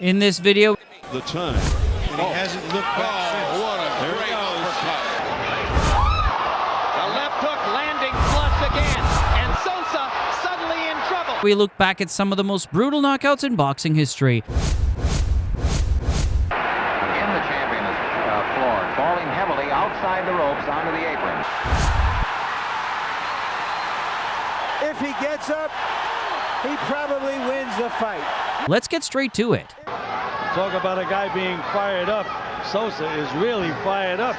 In this video, the time. And he hasn't looked back since. What a There great he goes. uppercut. The left hook landing flush again, and Sosa suddenly in trouble. we look back at some of the most brutal knockouts in boxing history. In the champion's floor, falling heavily outside the ropes onto the apron. If he gets up, he probably wins the fight. Let's get straight to it. Talk about a guy being fired up. Sosa is really fired up.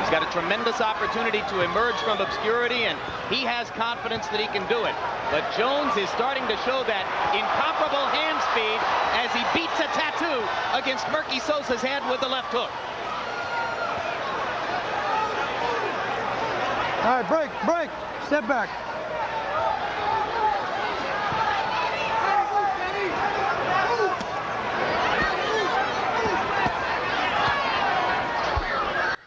He's got a tremendous opportunity to emerge from obscurity, and he has confidence that he can do it. But Jones is starting to show that incomparable hand speed as he beats a tattoo against Murky Sosa's head with the left hook. All right, break, step back.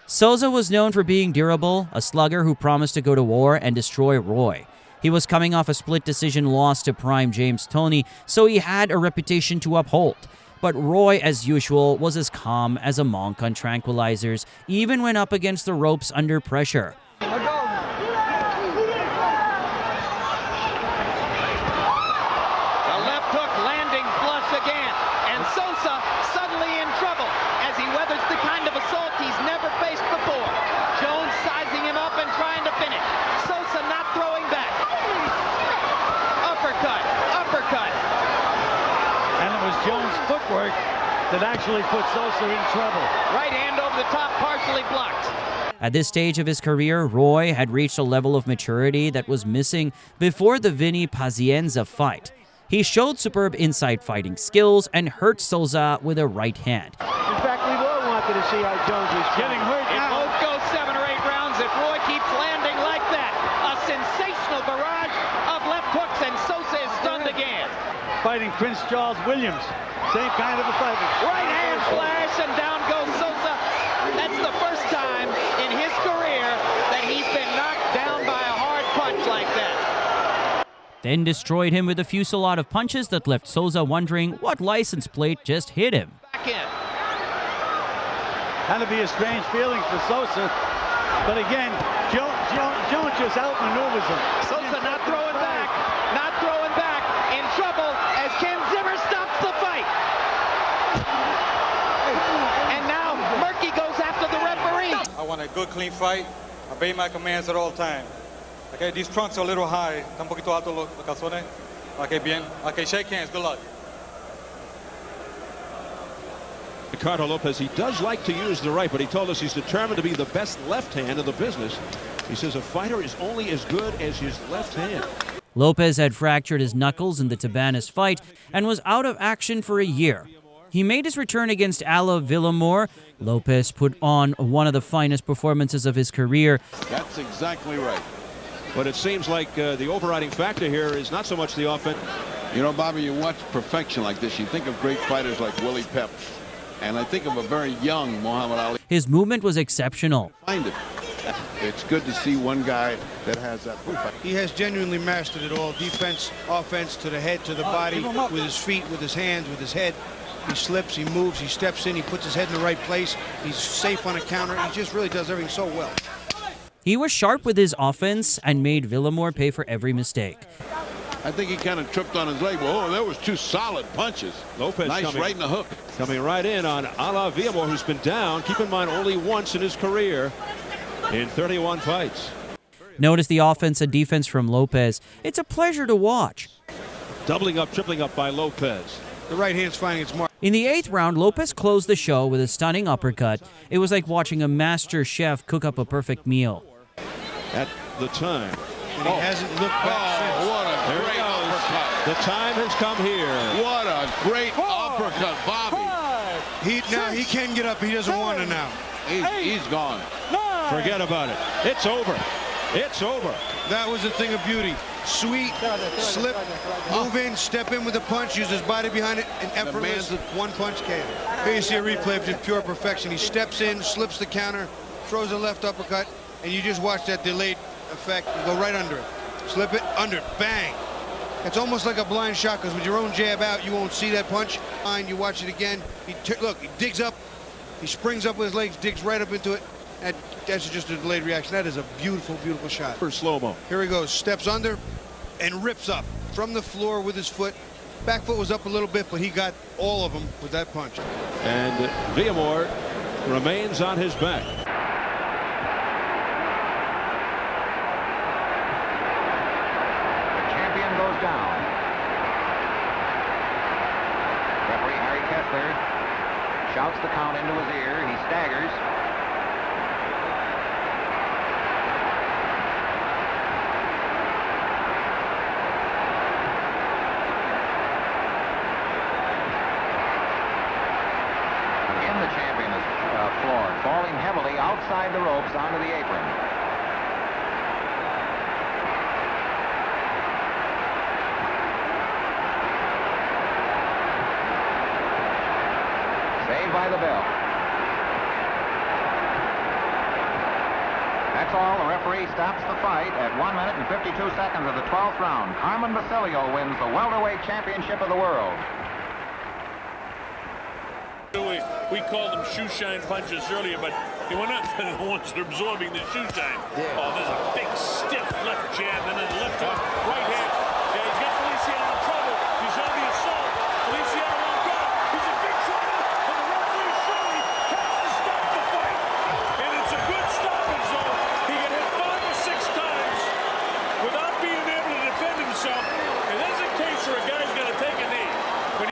Sosa was known for being durable, a slugger who promised to go to war and destroy Roy. He was coming off a split decision loss to prime James Toney, so he had a reputation to uphold. But Roy, as usual, was as calm as a monk on tranquilizers, even when up against the ropes under pressure. The left hook landing flush again, and Sosa suddenly in trouble as he weathers the kind of assault he's never faced before. Jones sizing him up and trying to finish. Sosa not throwing back. Uppercut, uppercut. And it was Jones' footwork that actually put Sosa in trouble. Right hand over the top, partially blocked. At this stage of his career, Roy had reached a level of maturity that was missing before the Vinny Pazienza fight. He showed superb inside fighting skills and hurt Sosa with a right hand. In fact, we've all wanted to see how Jones was Getting hurt It now. won't go 7 or 8 rounds if Roy keeps landing like that. A sensational barrage of left hooks, and Sosa is stunned again. Fighting Prince Charles Williams. Same kind of a fight. Right hand flash, and down goes Sosa. That's the first time in his career that he's been knocked down by a hard punch like that. Then destroyed him with a fusillade of punches that left Sosa wondering what license plate just hit him. Back in. Had to be a strange feeling for Sosa. But again, Jones just outmaneuvers him. Sosa not throwing back. Not throwing back. In trouble as Ken Zimmer stops the fight. And now Murky goes after the referee. I want a good, clean fight. I obey my commands at all times. Okay, these trunks are a little high. Está un poquito alto los calzones. Okay, bien. Okay, shake hands. Good luck. Ricardo Lopez, he does like to use the right, but he told us he's determined to be the best left hand in the business. He says a fighter is only as good as his left hand. Lopez had fractured his knuckles in the Tabanes fight and was out of action for a year. He made his return against Ala Villamor. Lopez put on one of the finest performances of his career. That's exactly right. But it seems like the overriding factor here is not so much the offense. You know, Bobby, you watch perfection like this, you think of great fighters like Willie Pep. And I think of a very young Muhammad Ali. His movement was exceptional. Find it. It's good to see one guy that has that. He has genuinely mastered it all. Defense, offense, to the head, to the body, with his feet, with his hands, with his head. He slips, he moves, he steps in, he puts his head in the right place. He's safe on a counter. He just really does everything so well. He was sharp with his offense and made Villamor pay for every mistake. I think he kind of tripped on his leg. Well, oh, that was 2 solid punches. Lopez nice coming, right in the hook. Coming right in on Ala Villamor, who's been down, keep in mind, only once in his career in 31 fights. Notice the offense and defense from Lopez. It's a pleasure to watch. Doubling up, tripling up by Lopez. The right hand's finding its mark. In the 8th round, Lopez closed the show with a stunning uppercut. It was like watching a master chef cook up a perfect meal. At the time. And he hasn't looked back since. What a There great he goes. uppercut. The time has come here. What a great uppercut, Bobby. Now he can get up. He doesn't want to now. He's gone. Forget about it. It's over. It's over. That was a thing of beauty. Sweet, slip, move in, step in with a punch, use his body behind it, and effortless one-punch KO. Here you see a replay of just pure perfection. He steps in, slips the counter, throws a left uppercut, and you just watch that delayed effect go right under it. Slip it, under it, bang. It's almost like a blind shot, because with your own jab out, you won't see that punch. And you watch it again. Look, he digs up, he springs up with his legs, digs right up into it. That's just a delayed reaction. That is a beautiful, beautiful shot. For slow-mo. Here he goes, steps under and rips up from the floor with his foot. Back foot was up a little bit, but he got all of them with that punch. And Villamor remains on his back. The champion goes down. Referee Harry Kessler shouts the count into his ear. He staggers. The champion is floored, falling heavily outside the ropes onto the apron. Saved by the bell. That's all. The referee stops the fight at 1 minute and 52 seconds of the 12th round. Carmen Basilio wins the welterweight championship of the world. We called them shoe shine punches earlier, but we're not the ones that are absorbing the shoe shine. Yeah. Oh, there's a big, stiff left jab, and then left hook, right hand. Yeah, he's got Feliciano in trouble. He's on the assault. Feliciano won't go. He's in big trouble, and the referee surely has to stop the fight. And it's a good stoppage, though. He can hit 5 or 6 times without being able to defend himself. And there's a case where a guy's going to take a knee.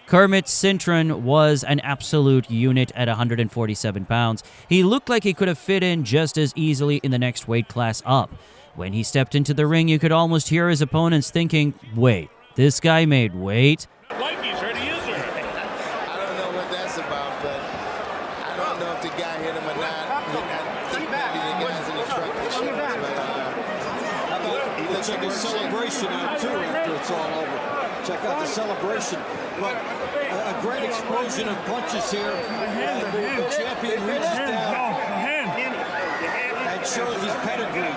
Kermit Cintron was an absolute unit at 147 pounds. He looked like he could have fit in just as easily in the next weight class up. When he stepped into the ring, you could almost hear his opponents thinking, wait, this guy made weight? Like he's hurt, he is hurt. I don't know what that's about, but I don't know if the guy hit him or not. I think maybe the guys in the truck were shot. He looks like a celebration out, too, after it's all over. Check out the celebration. But a great explosion of punches here. The champion reaches down and shows his pedigree.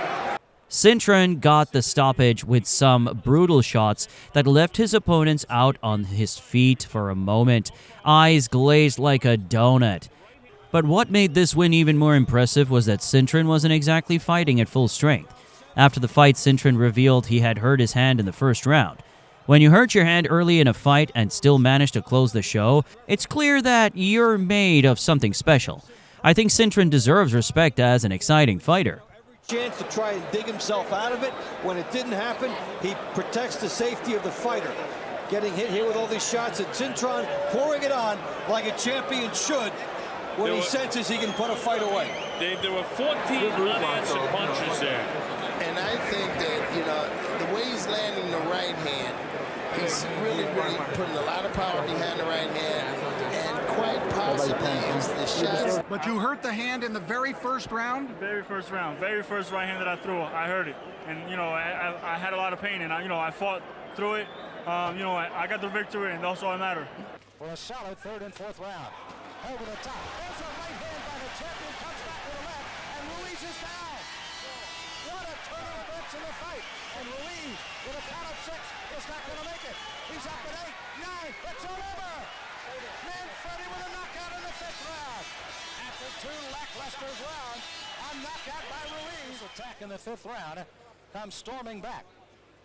Cintron got the stoppage with some brutal shots that left his opponents out on his feet for a moment, eyes glazed like a donut. But what made this win even more impressive was that Cintron wasn't exactly fighting at full strength. After the fight, Cintron revealed he had hurt his hand in the first round. When you hurt your hand early in a fight and still manage to close the show, it's clear that you're made of something special. I think Cintron deserves respect as an exciting fighter. Chance to try and dig himself out of it. When it didn't happen, he protects the safety of the fighter. Getting hit here with all these shots, and Cintron pouring it on like a champion should when he senses he can put a fight away. Dave, there were 14 unanswered punches there. And I think that, you know, the way he's landing the right hand, he's really putting a lot of power behind the right hand, and quite possibly as the shots. But you hurt the hand in the very first round? Very first round, very first right hand that I threw, I hurt it. And, you know, I had a lot of pain, and, I fought through it. I got the victory, and that's all that mattered. For a solid third and fourth round. Over the top. There's a right hand by the champion, comes back to the left, and Ruiz is down. What a turn of events in the fight. And Ruiz, with a count of 6, is not going to make it. He's up at 8, 9, it's all over. Manfredi with a knockout in the 5th round. After 2 lackluster rounds, a knockout by Ruiz. Attack in the 5th round comes storming back.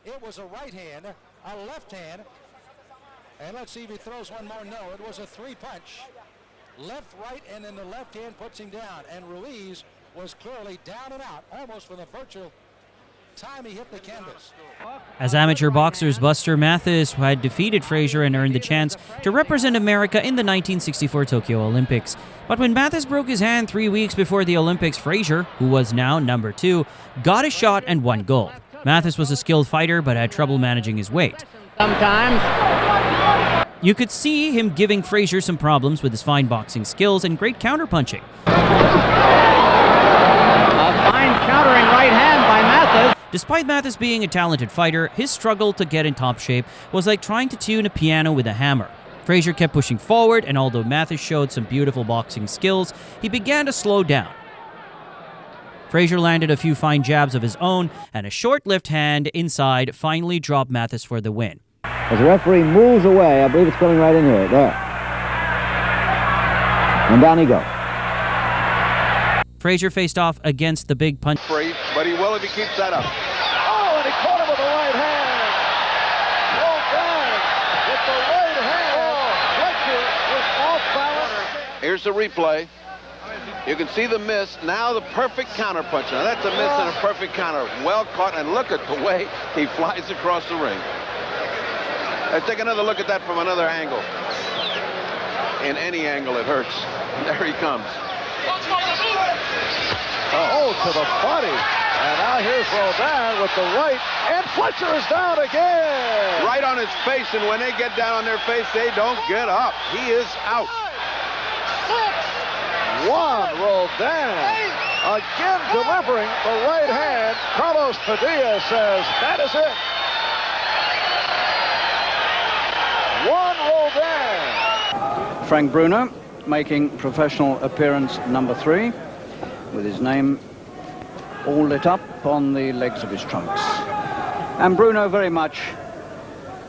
It was a right hand, a left hand, and let's see if he throws one more. No, it was a 3-punch. Left, right, and then the left hand puts him down. And Ruiz was clearly down and out, almost for the virtual time he hit the canvas. As amateur boxers, Buster Mathis had defeated Frazier and earned the chance to represent America in the 1964 Tokyo Olympics. But when Mathis broke his hand 3 weeks before the Olympics, Frazier, who was now number 2, got a shot and won gold. Mathis was a skilled fighter but had trouble managing his weight. Sometimes you could see him giving Frazier some problems with his fine boxing skills and great counterpunching. a fine countering right hand by Mathis. Despite Mathis being a talented fighter, his struggle to get in top shape was like trying to tune a piano with a hammer. Frazier kept pushing forward, and although Mathis showed some beautiful boxing skills, he began to slow down. Frazier landed a few fine jabs of his own, and a short left hand inside finally dropped Mathis for the win. As the referee moves away, I believe it's coming right in here. There. And down he goes. Frazier faced off against the big punch. But he will if he keeps that up. Oh, and he caught him with the right hand. Oh, God. With the right hand. Oh, Fletcher was off balance. Here's the replay. You can see the miss. Now the perfect counter punch. Now that's a miss and a perfect counter. Well caught, and look at the way he flies across the ring. Let's take another look at that from another angle. In any angle, it hurts. There he comes. Oh, to the body. And now here's Roldan with the right, and Fletcher is down again. Right on his face, and when they get down on their face, they don't get up. He is out. 6-1, Roldan. Again delivering the right hand. Carlos Padilla says, that is it. 1 Roldan. Frank Bruno making professional appearance number 3 with his name all lit up on the legs of his trunks. And Bruno very much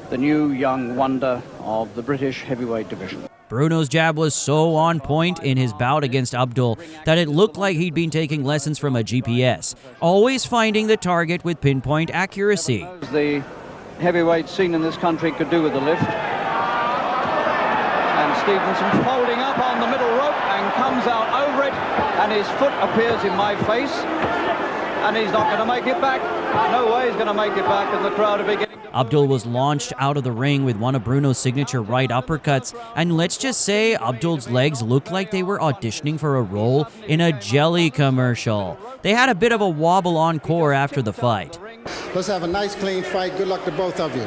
the new young wonder of the British heavyweight division. Bruno's jab was so on point in his bout against Abdul that it looked like he'd been taking lessons from a GPS, always finding the target with pinpoint accuracy. The heavyweight scene in this country could do with the lift. And Stevenson folding up on the middle rope and comes out over it, and his foot appears in my face, and he's not going to make it back. No way he's going to make it back, and the crowd are beginning. Abdul was launched out of the ring with one of Bruno's signature right uppercuts, and let's just say Abdul's legs looked like they were auditioning for a role in a jelly commercial. They had a bit of a wobble encore after the fight. Let's have a nice, clean fight. Good luck to both of you.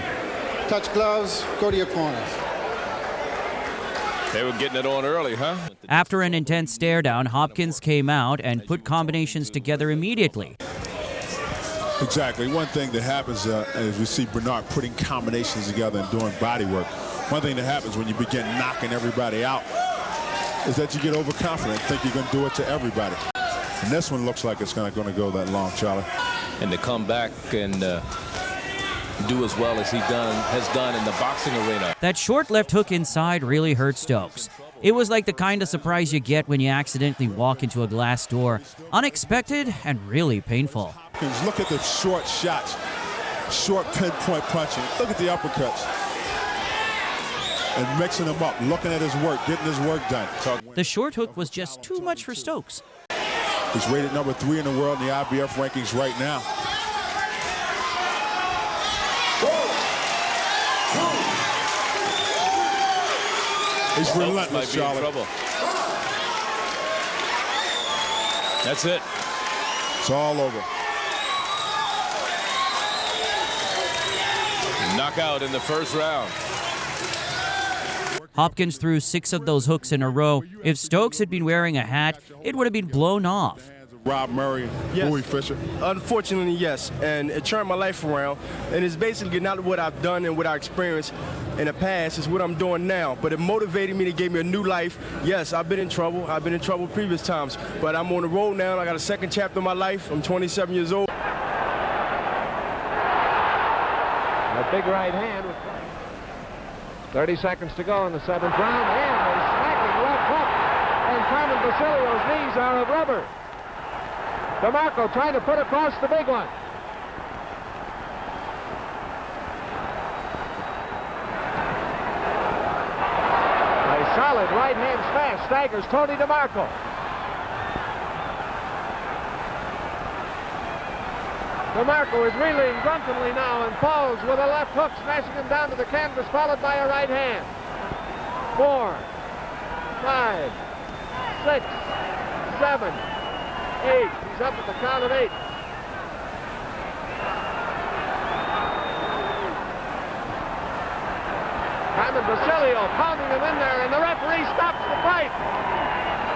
Touch gloves, go to your corners. They were getting it on early, huh? After an intense stare down, Hopkins came out and put combinations together immediately. Exactly. One thing that happens as we see Bernard putting combinations together and doing body work, one thing that happens when you begin knocking everybody out is that you get overconfident, think you're going to do it to everybody. And this one looks like it's going to go that long, Charlie. And to come back and do as well as has done in the boxing arena. That short left hook inside really hurt Stokes. It was like the kind of surprise you get when you accidentally walk into a glass door. Unexpected and really painful. Look at the short shots, short pinpoint punching. Look at the uppercuts. And mixing them up, looking at his work, getting his work done. The short hook was just too much for Stokes. He's rated number 3 in the world in the IBF rankings right now. He's relentless, Charlie. That's it. It's all over. Knockout in the first round. Hopkins threw 6 of those hooks in a row. If Stokes had been wearing a hat, it would have been blown off. Rob Murray, yes. Bowie Fischer. Unfortunately, yes. And it turned my life around. And it's basically not what I've done and what I experienced in the past. It's what I'm doing now. But it motivated me. It gave me a new life. Yes, I've been in trouble. I've been in trouble previous times. But I'm on the road now. I got a second chapter of my life. I'm 27 years old. A big right hand. 30 seconds to go in the 7th round. And a smacking left hook. And Carmen Basilio's knees are of rubber. DeMarco trying to put across the big one. A solid right hand smash staggers Tony DeMarco. DeMarco is reeling drunkenly now and falls with a left hook, smashing him down to the canvas, followed by a right hand. 4, 5, 6, 7, 8. He's up at the count of 8. Carmen Basilio pounding him in there, and the referee stops the fight.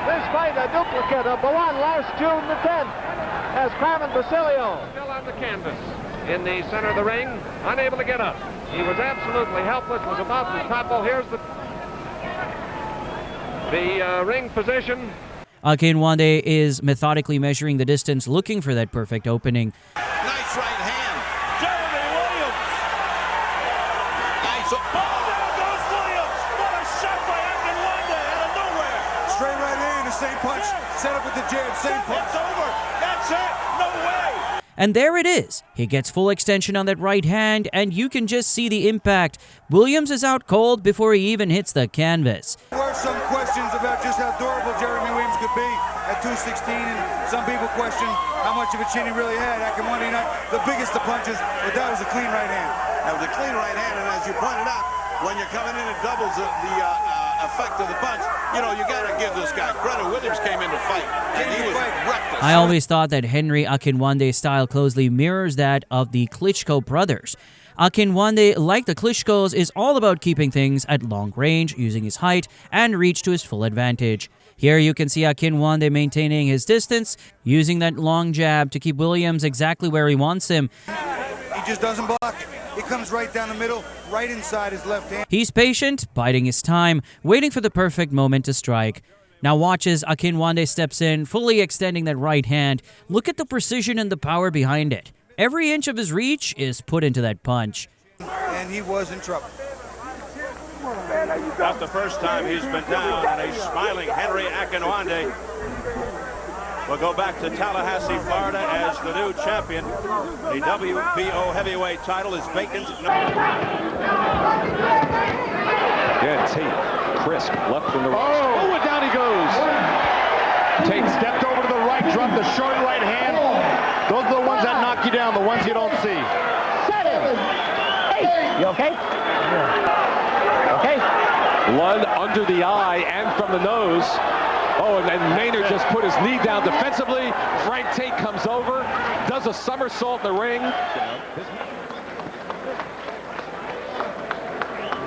This fight a duplicate of the one last June the 10th, as Carmen Basilio still on the canvas in the center of the ring, unable to get up. He was absolutely helpless, was about to topple. Here's the ring position. Akinwande is methodically measuring the distance, looking for that perfect opening. Nice right hand. Jeremy Williams. Nice Straight right hand, the same punch. Set up with the jab, same punch. It's over. That's it. No way. And there it is. He gets full extension on that right hand, and you can just see the impact. Williams is out cold before he even hits the canvas. There were some questions about just how durable Jeremy Williams could be at 216, and some people question how much of a chin he really had. Akinwande, not the biggest of punches, but that was a clean right hand. That was a clean right hand, and as you pointed out, when you're coming in, it doubles the effect of the punch. You know, you got to give this guy credit. Williams came in to fight, and he was reckless. I always thought that Henry Akinwande's style closely mirrors that of the Klitschko brothers. Akinwande, like the Klitschkos, is all about keeping things at long range, using his height and reach to his full advantage. Here you can see Akinwande maintaining his distance, using that long jab to keep Williams exactly where he wants him. He just doesn't block. He comes right down the middle, right inside his left hand. He's patient, biding his time, waiting for the perfect moment to strike. Now watch as Akinwande steps in, fully extending that right hand. Look at the precision and the power behind it. Every inch of his reach is put into that punch. And he was in trouble. Not the first time he's been down, and a smiling Henry Akinwande will go back to Tallahassee, Florida as the new champion. The WBO heavyweight title is vacant. Good Tate, crisp, left from the right. Oh, and down he goes. Tate stepped over to the right, dropped the short right hand. Those are the ones that knock you down, the ones you don't see. 7, 8. You okay? Okay. One under the eye and from the nose. Oh, and then Maynard just put his knee down defensively. Frank Tate comes over, does a somersault in the ring.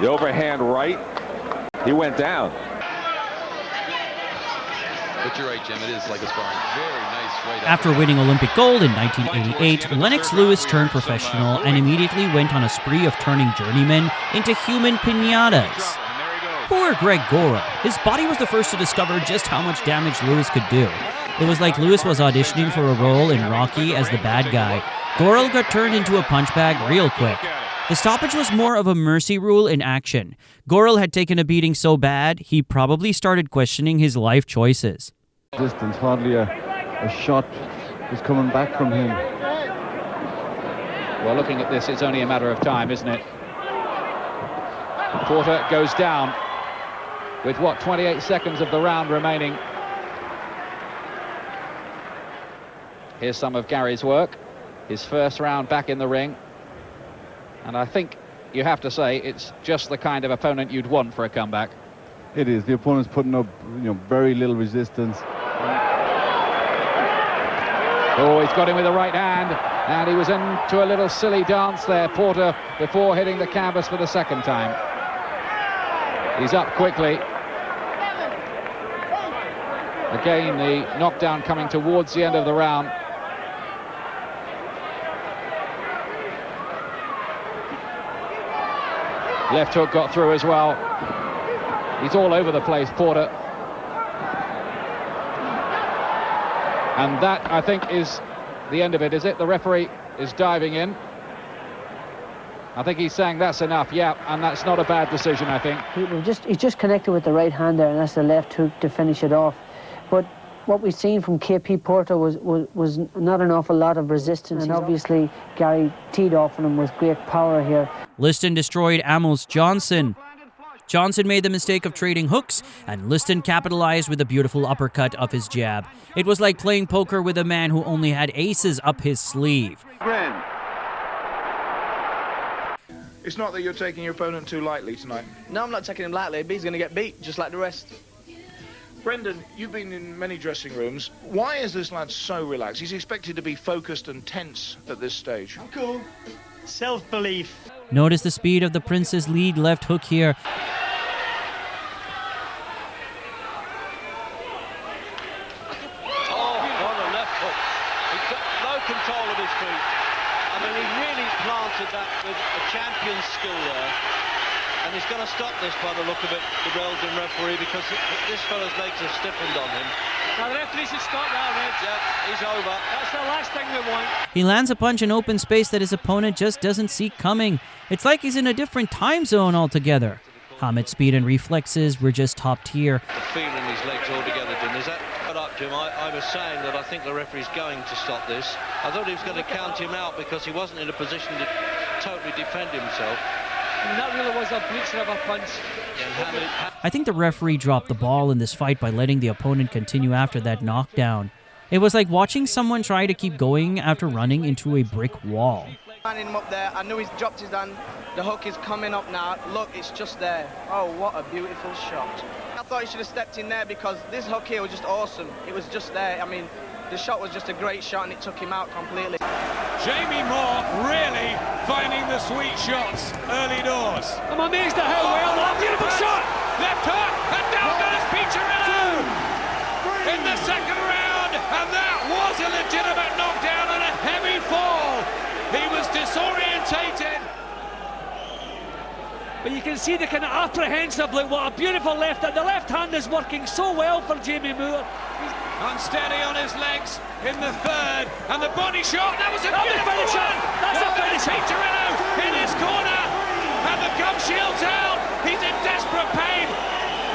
The overhand right. He went down. But you're right, Jim. It is like a sparring. Very nice right. After winning Olympic gold in 1988, Lennox Lewis turned professional and immediately went on a spree of turning journeymen into human piñatas. Poor Greg Gorel. His body was the first to discover just how much damage Lewis could do. It was like Lewis was auditioning for a role in Rocky as the bad guy. Gorel got turned into a punch bag real quick. The stoppage was more of a mercy rule in action. Gorel had taken a beating so bad, he probably started questioning his life choices. Distance, hardly a shot was coming back from him. Well, looking at this, it's only a matter of time, isn't it? Porter goes down with, 28 seconds of the round remaining. Here's some of Gary's work. His first round back in the ring. And I think you have to say it's just the kind of opponent you'd want for a comeback. It is. The opponent's putting up, very little resistance. Oh, he's got him with the right hand, and he was into a little silly dance there, Porter, before hitting the canvas for the second time. He's up quickly. Again, the knockdown coming towards the end of the round. Left hook got through as well. He's all over the place, Porter. And that, I think, is the end of it, is it? The referee is diving in. I think he's saying that's enough, yeah, and that's not a bad decision, I think. He just connected with the right hand there, and that's the left hook to finish it off. But what we've seen from KP Porter was not an awful lot of resistance, and obviously Gary teed off on him with great power here. Liston destroyed Amos Johnson. Johnson made the mistake of trading hooks, and Liston capitalized with a beautiful uppercut of his jab. It was like playing poker with a man who only had aces up his sleeve. It's not that you're taking your opponent too lightly tonight. No, I'm not taking him lightly, but he's going to get beat, just like the rest. Brendan, you've been in many dressing rooms. Why is this lad so relaxed? He's expected to be focused and tense at this stage. I'm cool. Self-belief. Notice the speed of the Prince's lead left hook here. Oh, what a left hook. He took no control of his feet. I mean, he really planted that with a champion's skill there. And he's going to stop this by the look of it, the Belgian referee, because this fella's legs have stiffened on him. Now the referee should stop now, Reg. Yeah, he's over. That's the last thing we want. He lands a punch in open space that his opponent just doesn't see coming. It's like he's in a different time zone altogether. Hamad's speed and reflexes were just top tier. The feel in his legs altogether, Jim. Is that up, Jim? I was saying that I think the referee's going to stop this. I thought he was going to count him out because he wasn't in a position to totally defend himself. And that really was a blitzer of a punch. I think the referee dropped the ball in this fight by letting the opponent continue after that knockdown. It was like watching someone try to keep going after running into a brick wall. Finding him up there, I knew he's dropped his hand. The hook is coming up now. Look, it's just there. Oh, what a beautiful shot. I thought he should have stepped in there because this hook here was just awesome. It was just there. I mean, the shot was just a great shot and it took him out completely. Jamie Moore really finding the sweet shots early doors. I'm amazed at how well that beautiful shot. Left hook, and down goes Piccirillo in the second round, and that was a legitimate knockdown and a heavy fall. He was disorientated. But you can see the kind of apprehensively, what a beautiful left hand. The left hand is working so well for Jamie Moore. Unsteady on his legs in the third, and the body shot, that was a beautiful one! That's a finish! Piccirillo in his corner, and the gum shield's out. He's in desperate pain.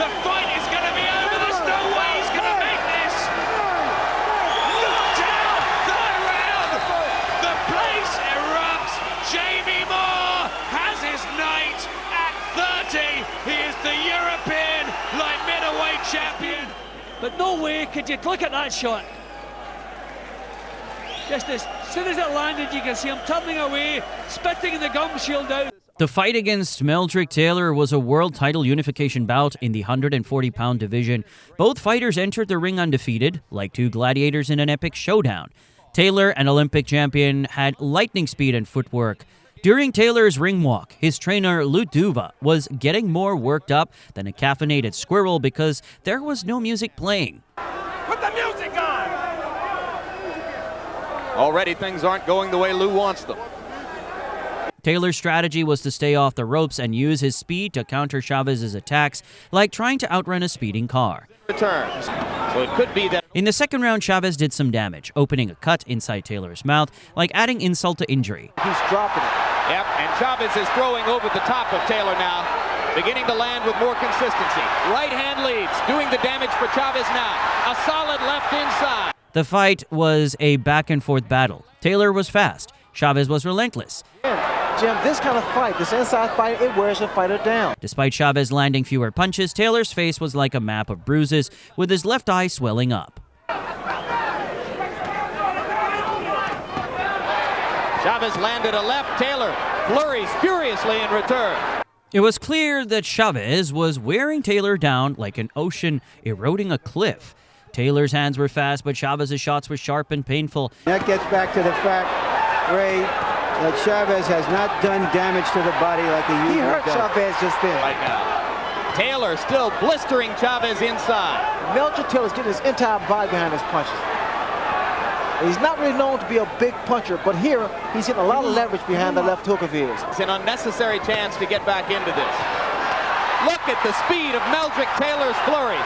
The fight is going to be over. There's no way he's going to make this. Knockdown, third round. The place erupts. Jamie Moore has his night at 30. He is the European light middleweight champion. But no way could you look at that shot. Just as soon as it landed, you can see him turning away, spitting the gum shield out. The fight against Meldrick Taylor was a world title unification bout in the 140-pound division. Both fighters entered the ring undefeated, like two gladiators in an epic showdown. Taylor, an Olympic champion, had lightning speed and footwork. During Taylor's ring walk, his trainer Lou Duva was getting more worked up than a caffeinated squirrel because there was no music playing. Put the music on! Already things aren't going the way Lou wants them. Taylor's strategy was to stay off the ropes and use his speed to counter Chavez's attacks, like trying to outrun a speeding car. Returns. So it could be that. In the second round, Chavez did some damage, opening a cut inside Taylor's mouth, like adding insult to injury. He's dropping it. Yep, and Chavez is throwing over the top of Taylor now, beginning to land with more consistency. Right hand leads, doing the damage for Chavez now. A solid left inside. The fight was a back-and-forth battle. Taylor was fast. Chavez was relentless. Jim, this kind of fight, this inside fight, it wears a fighter down. Despite Chavez landing fewer punches, Taylor's face was like a map of bruises, with his left eye swelling up. Chavez landed a left. Taylor flurries furiously in return. It was clear that Chavez was wearing Taylor down like an ocean eroding a cliff. Taylor's hands were fast, but Chavez's shots were sharp and painful. That gets back to the fact, Ray, that Chavez has not done damage to the body like he usually does. He hurt Chavez just then. Right now. Taylor still blistering Chavez inside. Meldrick Taylor's getting his entire body behind his punches. He's not really known to be a big puncher, but here he's getting a lot of leverage behind the left hook of his. It's an unnecessary chance to get back into this. Look at the speed of Meldrick Taylor's flurries.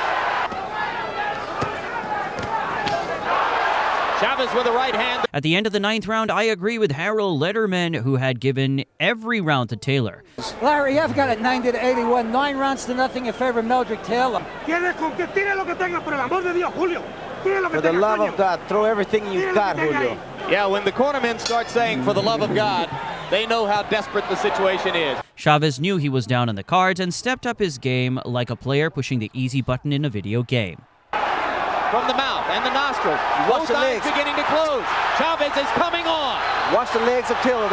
Chavez with a right hand. At the end of the ninth round, I agree with Harold Letterman, who had given every round to Taylor. Larry, you've got it 90-81, 9 rounds to nothing in favor of Meldrick Taylor. For the love of God, throw everything you've got, Julio. Yeah, when the cornermen start saying, for the love of God, they know how desperate the situation is. Chavez knew he was down on the cards and stepped up his game like a player pushing the easy button in a video game. From the mouth and the nostrils, both eyes beginning to close. Chavez is coming on. Watch the legs of Taylor.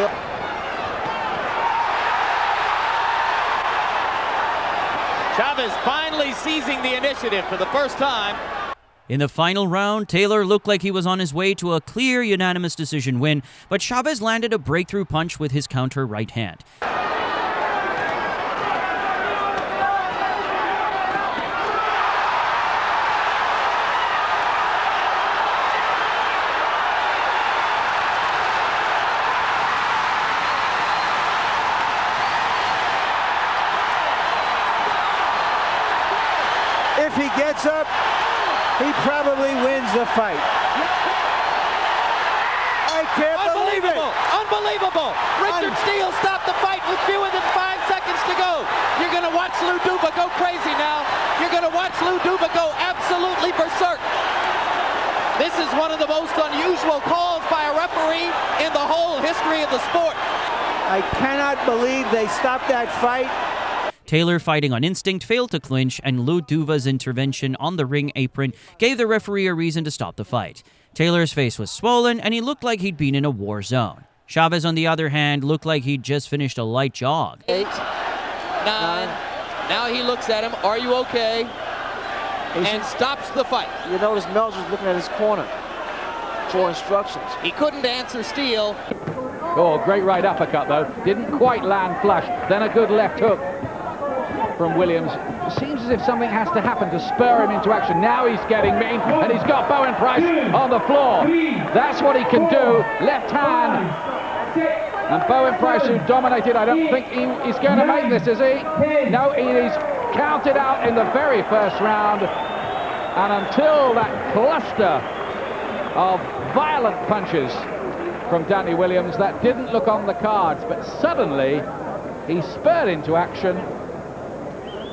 Chavez finally seizing the initiative for the first time. In the final round, Taylor looked like he was on his way to a clear unanimous decision win, but Chavez landed a breakthrough punch with his counter right hand. If he gets up, he probably wins the fight. I can't believe it. Unbelievable. Richard Steele stopped the fight with fewer than 5 seconds to go. You're going to watch Lou Duva go crazy now. You're going to watch Lou Duva go absolutely berserk. This is one of the most unusual calls by a referee in the whole history of the sport. I cannot believe they stopped that fight. Taylor, fighting on instinct, failed to clinch, and Lou Duva's intervention on the ring apron gave the referee a reason to stop the fight. Taylor's face was swollen, and he looked like he'd been in a war zone. Chavez, on the other hand, looked like he'd just finished a light jog. 8, 9. Now he looks at him. Are you okay? And stops the fight. You notice Meldrew's looking at his corner for instructions. He couldn't answer Steele. Oh, great right uppercut, though. Didn't quite land flush. Then a good left hook from Williams. It seems as if something has to happen to spur him into action. Now he's getting mean, and he's got Bowen Price on the floor. That's what he can do. Left hand. And Bowen Price, who dominated, I don't think he's going to make this, is he? No, he's counted out in the very first round. And until that cluster of violent punches from Danny Williams, that didn't look on the cards. But suddenly, he spurred into action.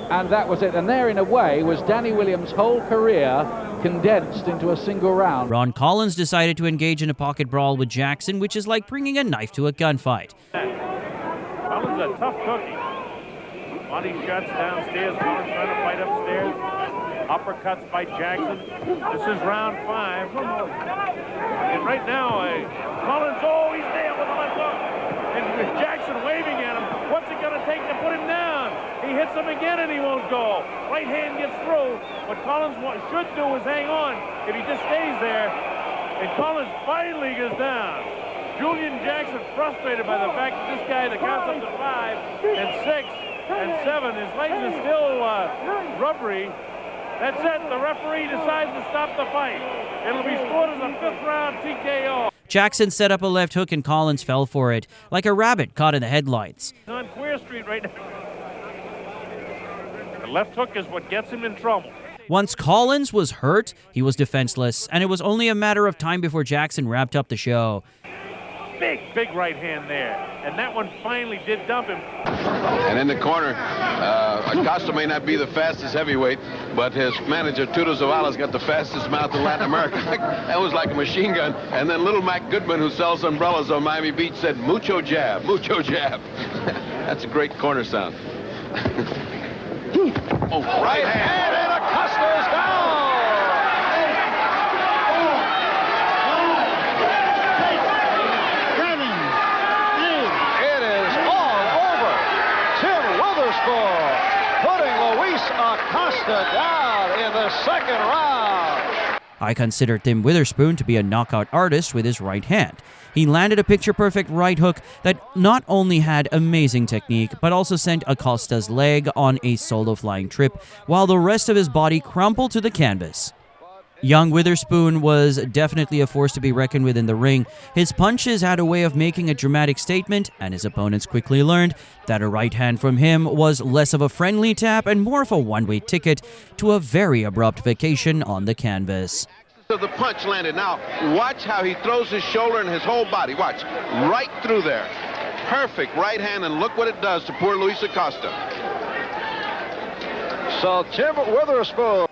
And that was it. And there, in a way, was Danny Williams' whole career condensed into a single round. Ron Collins decided to engage in a pocket brawl with Jackson, which is like bringing a knife to a gunfight. Collins a tough cookie. Body shots downstairs. Collins trying to fight upstairs. Uppercuts by Jackson. This is round 5. And right now, Collins, he's there with the left hook. And Jackson waving at him. What's it going to take to put him down? He hits him again and he won't go. Right hand gets through. What Collins should do is hang on if he just stays there. And Collins finally goes down. Julian Jackson, frustrated by the fact that this guy, the counts up to 5 and 6 and 7, his legs are still rubbery. That's it. The referee decides to stop the fight. It'll be scored as a 5th round TKO. Jackson set up a left hook and Collins fell for it, like a rabbit caught in the headlights. On Queer Street right now. The left hook is what gets him in trouble. Once Collins was hurt, he was defenseless, and it was only a matter of time before Jackson wrapped up the show. Big right hand there. And that one finally did dump him. And in the corner, Acosta may not be the fastest heavyweight, but his manager, Tudo Zavala's got the fastest mouth in Latin America. That was like a machine gun. And then little Mac Goodman, who sells umbrellas on Miami Beach, said, mucho jab, mucho jab. That's a great corner sound. Right hand, and Acosta is down. It is all over. Tim Witherspoon putting Luis Acosta down in the 2nd round. I consider Tim Witherspoon to be a knockout artist with his right hand. He landed a picture-perfect right hook that not only had amazing technique, but also sent Acosta's leg on a solo flying trip, while the rest of his body crumpled to the canvas. Young Witherspoon was definitely a force to be reckoned with in the ring. His punches had a way of making a dramatic statement, and his opponents quickly learned that a right hand from him was less of a friendly tap and more of a one-way ticket to a very abrupt vacation on the canvas. So the punch landed. Now, watch how he throws his shoulder and his whole body. Watch. Right through there. Perfect right hand, and look what it does to poor Luis Acosta. So Tim Witherspoon